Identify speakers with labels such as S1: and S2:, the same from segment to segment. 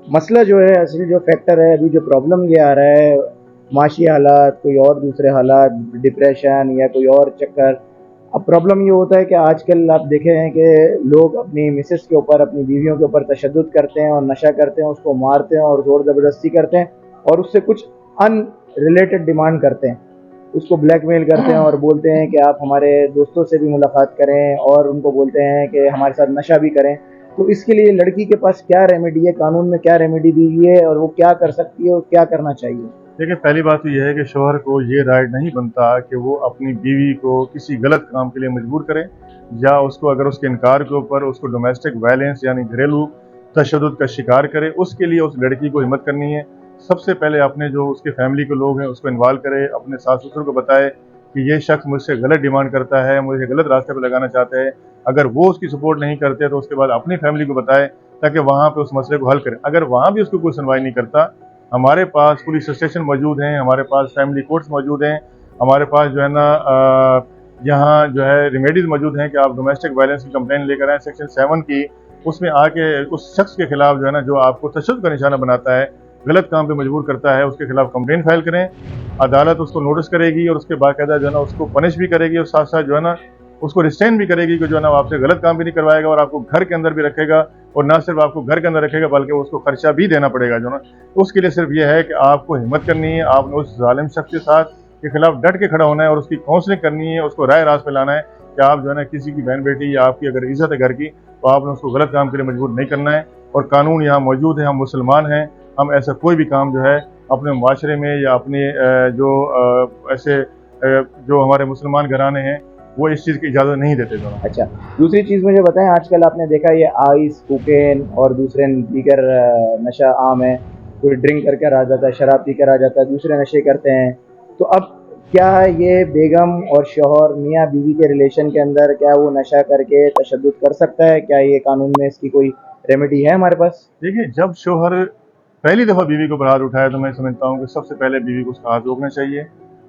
S1: मसला जो है, असल जो फैक्टर है, अभी जो प्रॉब्लम ये आ रहा है, माशी हालात, कोई और दूसरे हालात, डिप्रेशन या कोई और चक्कर। अब प्रॉब्लम ये होता है कि आजकल आप देखे हैं कि लोग अपनी मिसेस के ऊपर, अपनी बीवियों के ऊपर तशद्दुद करते हैं और नशा करते हैं, उसको मारते हैं और ज़ोर ज़बरदस्ती करते हैं और उससे कुछ अनरिलेटेड डिमांड करते हैं, उसको ब्लैकमेल करते हैं और बोलते हैं कि आप हमारे दोस्तों से भी मुलाकात करें और उनको बोलते हैं कि हमारे साथ नशा भी करें। तो इसके लिए लड़की के पास क्या रेमेडी है, कानून में क्या रेमेडी दी गई है और वो क्या कर सकती है और क्या करना चाहिए?
S2: देखिए, पहली बात तो यह है कि शोहर को ये राइट नहीं बनता कि वो अपनी बीवी को किसी गलत काम के लिए मजबूर करे, या उसको अगर उसके इनकार के ऊपर उसको डोमेस्टिक वायलेंस यानी घरेलू तशद्दुद का शिकार करे। उसके लिए उस लड़की को हिम्मत करनी है। सबसे पहले अपने जो उसके फैमिली के लोग हैं उसको इन्वॉल्व करे, अपने सास ससुर को बताए कि ये शख्स मुझसे गलत डिमांड करता है, मुझे गलत रास्ते पर लगाना चाहता है। अगर वो उसकी सपोर्ट नहीं करते तो उसके बाद अपनी फैमिली को बताए, ताकि वहाँ पे उस मसले को हल करें। अगर वहाँ भी उसको कोई सुनवाई नहीं करता, हमारे पास पुलिस स्टेशन मौजूद हैं, हमारे पास फैमिली कोर्ट्स मौजूद हैं, हमारे पास जो है ना यहाँ जो है रेमेडीज मौजूद हैं कि आप डोमेस्टिक वायलेंस की कंप्लेन लेकर आए सेक्शन 7 की। उसमें आके उस शख्स के खिलाफ जो है ना, जो आपको तशद्दुद का निशाना बनाता है, गलत काम पे मजबूर करता है, उसके खिलाफ कंप्लेन फाइल करें। अदालत उसको नोटिस करेगी और उसके बाकायदा जो है ना उसको पनिश भी करेगी और साथ साथ जो है ना उसको रिस्ट्रेन भी करेगी कि जो है ना आपसे गलत काम भी नहीं करवाएगा और आपको घर के अंदर भी रखेगा। और ना सिर्फ आपको घर के अंदर रखेगा बल्कि उसको खर्चा भी देना पड़ेगा जो ना। उसके लिए सिर्फ ये है कि आपको हिम्मत करनी है, आपने उस जालिम शख्स के साथ के खिलाफ डट के खड़ा होना है और उसकी काउंसलिंग करनी है, उसको राय रास पे लाना है कि आप जो है ना किसी की बहन बेटी या आपकी अगर इज्जत है घर की, तो आपने उसको गलत काम के लिए मजबूर नहीं करना है। और कानून यहाँ मौजूद है, हम मुसलमान हैं, हम ऐसा कोई भी काम जो है अपने माशरे में या अपने ऐसे जो हमारे मुसलमान घराने हैं वो इस चीज़ की इजाज़त नहीं देते दोनों।
S1: अच्छा, दूसरी चीज़ मुझे बताएं, आजकल आपने देखा ये आइस, कोकेन और दूसरे दीगर नशा आम है। कोई ड्रिंक करके आ जाता है, शराब पी कर आ जाता है, दूसरे नशे करते हैं। तो अब क्या ये बेगम और शौहर, मियाँ बीवी के रिलेशन के अंदर क्या वो नशा करके तशद्दुद कर सकता है? क्या ये कानून में इसकी कोई रेमेडी है हमारे पास?
S2: देखिए, जब शौहर पहली दफ़ा बीवी के ऊपर हाथ उठाए तो मैं समझता हूँ कि सबसे पहले बीवी को उसका हाथ रोकना चाहिए,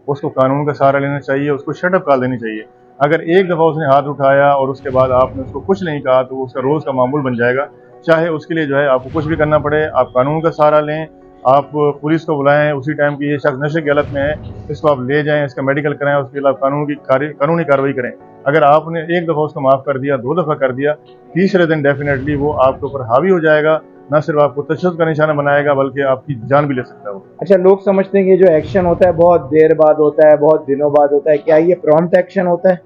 S2: उसको कानून का सहारा लेना चाहिए, उसको शटअप कॉल देनी चाहिए। अगर एक दफ़ा उसने हाथ उठाया और उसके बाद आपने उसको कुछ नहीं कहा तो उसका रोज़ का मामूल बन जाएगा। चाहे उसके लिए जो है आपको कुछ भी करना पड़े, आप कानून का सहारा लें, आप पुलिस को बुलाएं उसी टाइम की ये शख्स नशे की हालत में है, इसको आप ले जाएं, इसका मेडिकल कराएं, उसके खिलाफ कानूनी कार्रवाई करें। अगर आपने एक दफ़ा उसको माफ़ कर दिया, 2 दफ़ा कर दिया, तीसरे दिन डेफिनेटली वो आपके ऊपर हावी हो जाएगा। ना सिर्फ आपको तशद्दुद का निशाना बनाएगा बल्कि आपकी जान भी ले सकता है वो।
S1: अच्छा, लोग समझते हैं कि जो एक्शन होता है बहुत देर बाद होता है, बहुत दिनों बाद होता है। क्या ये प्रॉम्प्ट एक्शन होता है?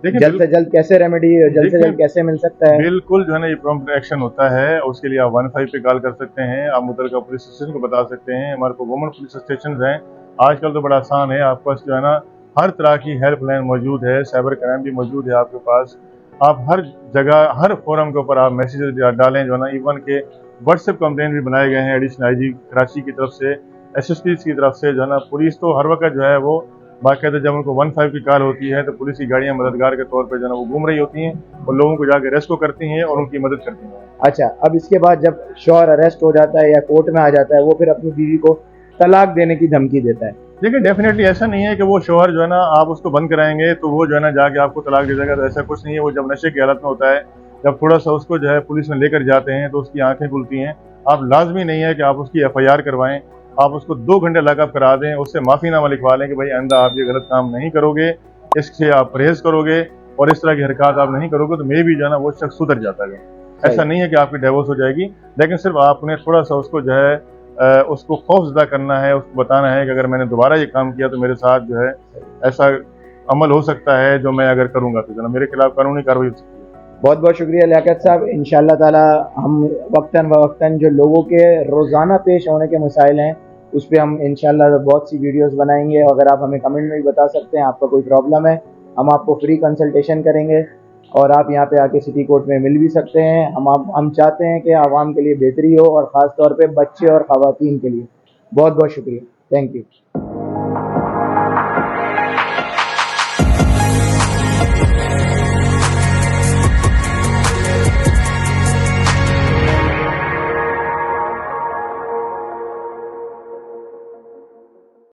S2: देखिए,
S1: जल्द से जल्द कैसे रेमेडी, जल्द से जल्द कैसे मिल सकता है?
S2: बिल्कुल जो है ना ये प्रॉम्प्ट एक्शन होता है। उसके लिए आप 15 पे कॉल कर सकते हैं, आप मुतलका पुलिस स्टेशन को बता सकते हैं। हमारे को वुमन पुलिस स्टेशन हैं। आजकल तो बड़ा आसान है, आपके पास जो है ना हर तरह की हेल्पलाइन मौजूद है, साइबर क्राइम भी मौजूद है आपके पास। आप हर जगह, हर फोरम के ऊपर आप मैसेज डालें जो है ना, इवन के व्हाट्सएप कंप्लेन भी बनाए गए हैं एडिशनल आईजी कराची की तरफ से, एसएसपी की तरफ से। जो है ना पुलिस तो हर वक्त जो है वो बाकायदा जब उनको 15 की कॉल होती है तो पुलिस की गाड़ियां मददगार के तौर पर जो है ना वो घूम रही होती हैं और लोगों को जाके रेस्क्यू करती हैं और उनकी मदद करती हैं।
S1: अच्छा, अब इसके बाद जब शौहर अरेस्ट हो जाता है या कोर्ट में आ जाता है, वो फिर अपनी बीवी को तलाक देने की धमकी देता है।
S2: देखिए, डेफिनेटली ऐसा नहीं है कि वो शौहर जो है ना आप उसको बंद कराएंगे तो वो जो है ना जाके आपको तलाक दे देगा, तो ऐसा कुछ नहीं है। वो जब नशे की हालत में होता है, जब थोड़ा सा उसको जो है पुलिस में लेकर जाते हैं तो उसकी आंखें खुलती हैं। आप लाजमी नहीं है कि आप उसकी FIR करवाएं, आप उसको 2 घंटे लॉकअप करा दें, उससे माफ़ीनामा लिखवा लें कि भाई आइंदा आप ये गलत काम नहीं करोगे, इससे आप परहेज करोगे और इस तरह की हरकत आप नहीं करोगे, तो मे भी जो है ना वो शख्स सुधर जाता है। ऐसा नहीं है कि आपकी डिवोर्स हो जाएगी, लेकिन सिर्फ आपने थोड़ा सा उसको जो है उसको खौफजदा करना है, उसको बताना है कि अगर मैंने दोबारा ये काम किया तो मेरे साथ जो है ऐसा अमल हो सकता है, जो मैं अगर करूँगा तो जो है मेरे खिलाफ कानूनी कार्रवाई हो सकती है।
S1: बहुत बहुत शुक्रिया लियाकत साहब। इंशाअल्लाह ताला हम वक्तन फ़वक्तन जो लोगों के रोज़ाना पेश होने के मसाइल हैं उस पर हम इंशाअल्लाह बहुत सी वीडियोस बनाएंगे। अगर आप हमें कमेंट में भी बता सकते हैं आपका कोई प्रॉब्लम है, हम आपको फ्री कंसल्टेशन करेंगे और आप यहाँ पे आके सिटी कोर्ट में मिल भी सकते हैं। हम चाहते हैं कि आवाम के लिए बेहतरी हो और ख़ास तौर पे बच्चे और ख़वातीन के लिए। बहुत बहुत शुक्रिया, थैंक यू।